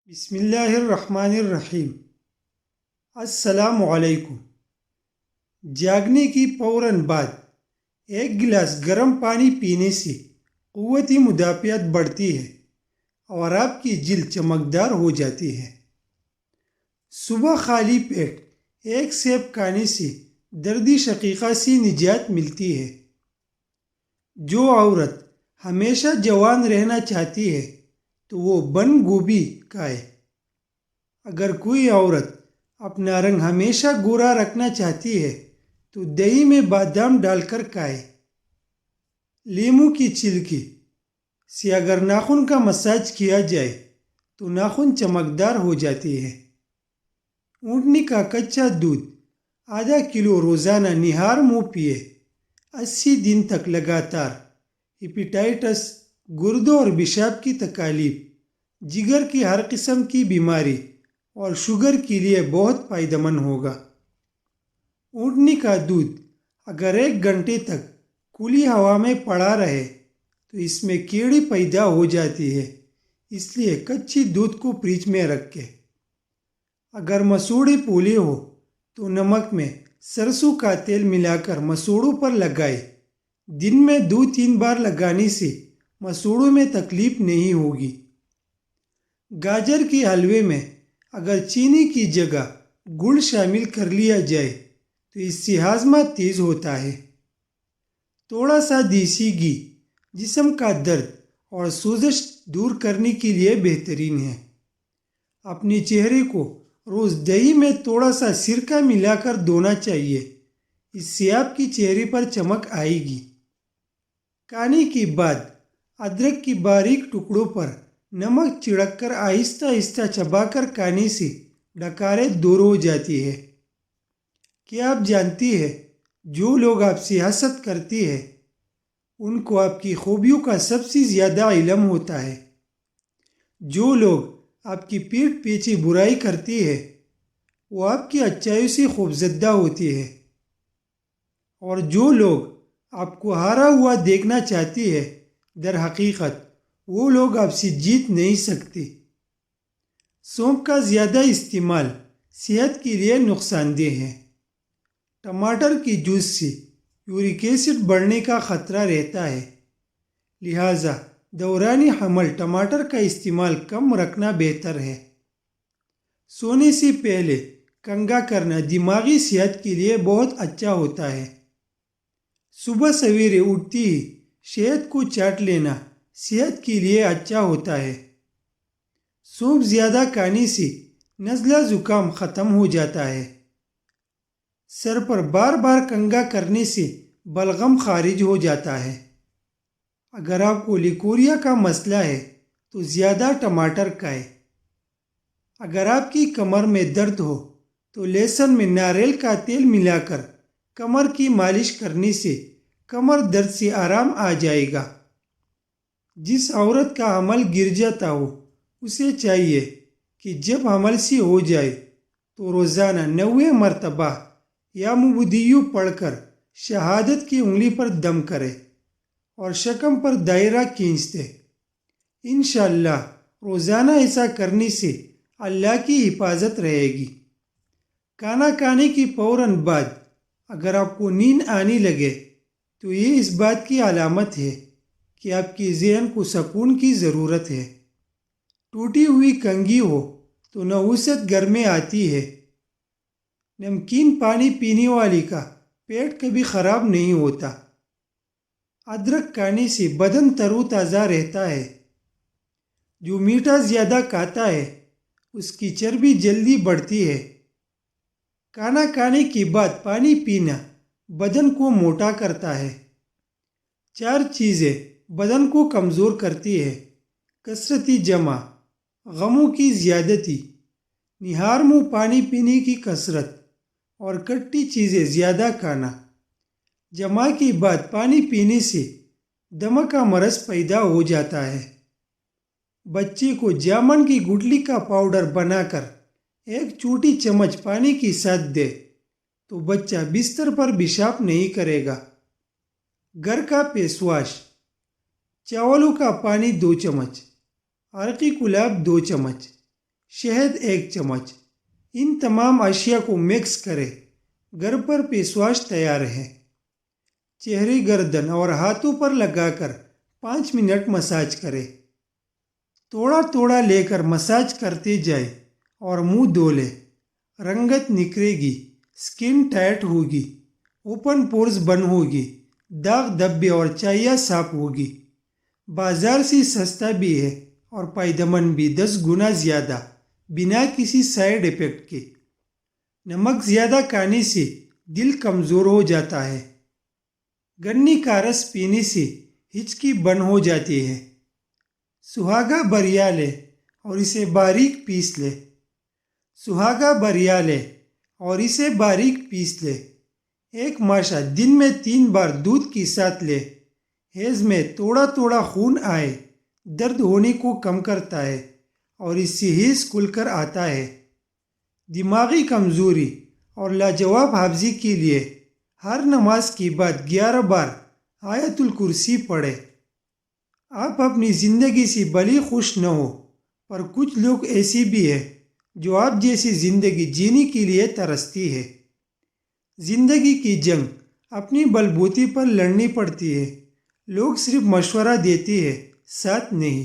بسم اللہ الرحمن الرحیم۔ السلام علیکم۔ جاگنے کی فوراً بعد ایک گلاس گرم پانی پینے سے قوت مدافعت بڑھتی ہے اور آپ کی جلد چمکدار ہو جاتی ہے۔ صبح خالی پیٹ ایک سیب کھانے سے دردی شقیقہ سے نجات ملتی ہے۔ جو عورت ہمیشہ جوان رہنا چاہتی ہے تو وہ بند گوبھی کھائے۔ اگر کوئی عورت اپنا رنگ ہمیشہ گورا رکھنا چاہتی ہے تو دہی میں بادام ڈال کر کھائے۔ لیموں کی چھلکے سے اگر ناخن کا مساج کیا جائے تو ناخن چمکدار ہو جاتی ہے۔ اونٹنی کا کچا دودھ آدھا کلو روزانہ نہار منہ پیے۔ 80 دن تک لگاتار ہیپیٹائٹس، گردوں اور پیشاب کی تکالیف، جگر کی ہر قسم کی بیماری اور شوگر کے لیے بہت فائدہ مند ہوگا۔ اونٹنی کا دودھ اگر 1 گھنٹے تک کھلی ہوا میں پڑا رہے تو اس میں کیڑی پیدا ہو جاتی ہے، اس لیے کچی دودھ کو فریج میں رکھے۔ اگر مسوڑے پھولے ہو تو نمک میں سرسوں کا تیل ملا کر مسوڑوں پر لگائے۔ دن میں 2-3 بار لگانے سے مسوڑوں میں تکلیف نہیں ہوگی۔ گاجر کے حلوے میں اگر چینی کی جگہ گڑ شامل کر لیا جائے تو اس سے ہاضمہ تیز ہوتا ہے۔ تھوڑا سا دیسی گھی جسم کا درد اور سوزش دور کرنے کے لیے بہترین ہے۔ اپنے چہرے کو روز دہی میں تھوڑا سا سرکہ ملا کر دھونا چاہیے، اس سے آپ کی چہرے پر چمک آئے گی۔ کھانے کے بعد ادرک کی باریک ٹکڑوں پر نمک چھڑک کر آہستہ آہستہ چبا کر کھانے سے ڈکاریں دور ہو جاتی ہے۔ کیا آپ جانتی ہیں جو لوگ آپ سے حسد کرتے ہیں ان کو آپ کی خوبیوں کا سب سے زیادہ علم ہوتا ہے۔ جو لوگ آپ کی پیٹھ پیچھے برائی کرتے ہیں وہ آپ کی اچھائیوں سے خوفزدہ ہوتے ہیں، اور جو لوگ آپ کو ہارا ہوا دیکھنا چاہتے ہیں در حقیقت وہ لوگ آپ سے جیت نہیں سکتے۔ سونف کا زیادہ استعمال صحت کے لیے نقصان دہ ہے۔ ٹماٹر کے جوس سے یورک ایسڈ بڑھنے کا خطرہ رہتا ہے، لہٰذا دوران حمل ٹماٹر کا استعمال کم رکھنا بہتر ہے۔ سونے سے پہلے کنگھا کرنا دماغی صحت کے لیے بہت اچھا ہوتا ہے۔ صبح سویرے اٹھتے ہی شہد کو چاٹ لینا صحت کے لیے اچھا ہوتا ہے۔ سونف زیادہ کھانے سے نزلہ زکام ختم ہو جاتا ہے۔ سر پر بار بار کنگھا کرنے سے بلغم خارج ہو جاتا ہے۔ اگر آپ کو لیکوریا کا مسئلہ ہے تو زیادہ ٹماٹر کھائیں۔ اگر آپ کی کمر میں درد ہو تو لہسن میں ناریل کا تیل ملا کر کمر کی مالش کرنے سے کمر درد سے آرام آ جائے گا۔ جس عورت کا حمل گر جاتا ہو اسے چاہیے کہ جب حمل سے ہو جائے تو روزانہ 90 مرتبہ یا مبدیو پڑھ کر شہادت کی انگلی پر دم کرے اور شکم پر دائرہ کھینچ دے۔ انشاءاللہ روزانہ ایسا کرنے سے اللہ کی حفاظت رہے گی۔ کھانا کھانے کی فوراً بعد اگر آپ کو نیند آنے لگے تو یہ اس بات کی علامت ہے کہ آپ کے ذہن کو سکون کی ضرورت ہے۔ ٹوٹی ہوئی کنگھی ہو تو نحوست گھر میں آتی ہے۔ نمکین پانی پینے والے کا پیٹ کبھی خراب نہیں ہوتا۔ ادرک کھانے سے بدن تر و تازہ رہتا ہے۔ جو میٹھا زیادہ کھاتا ہے اس کی چربی جلدی بڑھتی ہے۔ کھانا کھانے کے بعد پانی پینا بدن کو موٹا کرتا ہے۔ 4 چیزیں بدن کو کمزور کرتی ہے: کثرتی جمع، غموں کی زیادتی، نہار منہ پانی پینے کی کثرت اور کھٹی چیزیں زیادہ کھانا۔ جمع کے بعد پانی پینے سے دمہ کا مرض پیدا ہو جاتا ہے۔ بچے کو جامن کی گٹلی کا پاؤڈر بنا کر 1 چھوٹی چمچ پانی کے ساتھ دے تو بچہ بستر پر پیشاب نہیں کرے گا۔ گھر کا فیس واش: چاولوں کا پانی 2 چمچ، عرقی گلاب 2 چمچ، شہد 1 چمچ۔ ان تمام اشیاء کو مکس کریں۔ گھر پر فیس واش تیار ہے۔ چہرے، گردن اور ہاتھوں پر لگا کر 5 منٹ مساج کریں۔ تھوڑا تھوڑا لے کر مساج کرتے جائیں اور منہ دھو لیں۔ رنگت نکھرے گی، سکن ٹائٹ ہوگی، اوپن پورز بند ہوگی، داغ دھبے اور چاہیہ صاف ہوگی۔ بازار سے سستا بھی ہے اور فائدہ مند بھی 10 گنا زیادہ، بنا کسی سائیڈ ایفیکٹ کے۔ نمک زیادہ کھانے سے دل کمزور ہو جاتا ہے۔ گنے کا رس پینے سے ہچکی بند ہو جاتی ہے۔ سہاگا بریا لے اور اسے باریک پیس لے۔ سہاگا بریا لے اور اسے باریک پیس لے۔ ایک ماشا دن میں 3 بار دودھ کے ساتھ لے۔ حیض میں تھوڑا تھوڑا خون آئے، درد ہونے کو کم کرتا ہے اور اس سے حیض کھل کر آتا ہے۔ دماغی کمزوری اور لاجواب حافظی کے لیے ہر نماز کے بعد 11 بار آیت الکرسی پڑھیں۔ آپ اپنی زندگی سے بھلے خوش نہ ہو، پر کچھ لوگ ایسے بھی ہیں جو آپ جیسی زندگی جینے کے لیے ترستی ہے۔ زندگی کی جنگ اپنی بل بوتے پر لڑنی پڑتی ہے۔ لوگ صرف مشورہ دیتے ہیں، ساتھ نہیں۔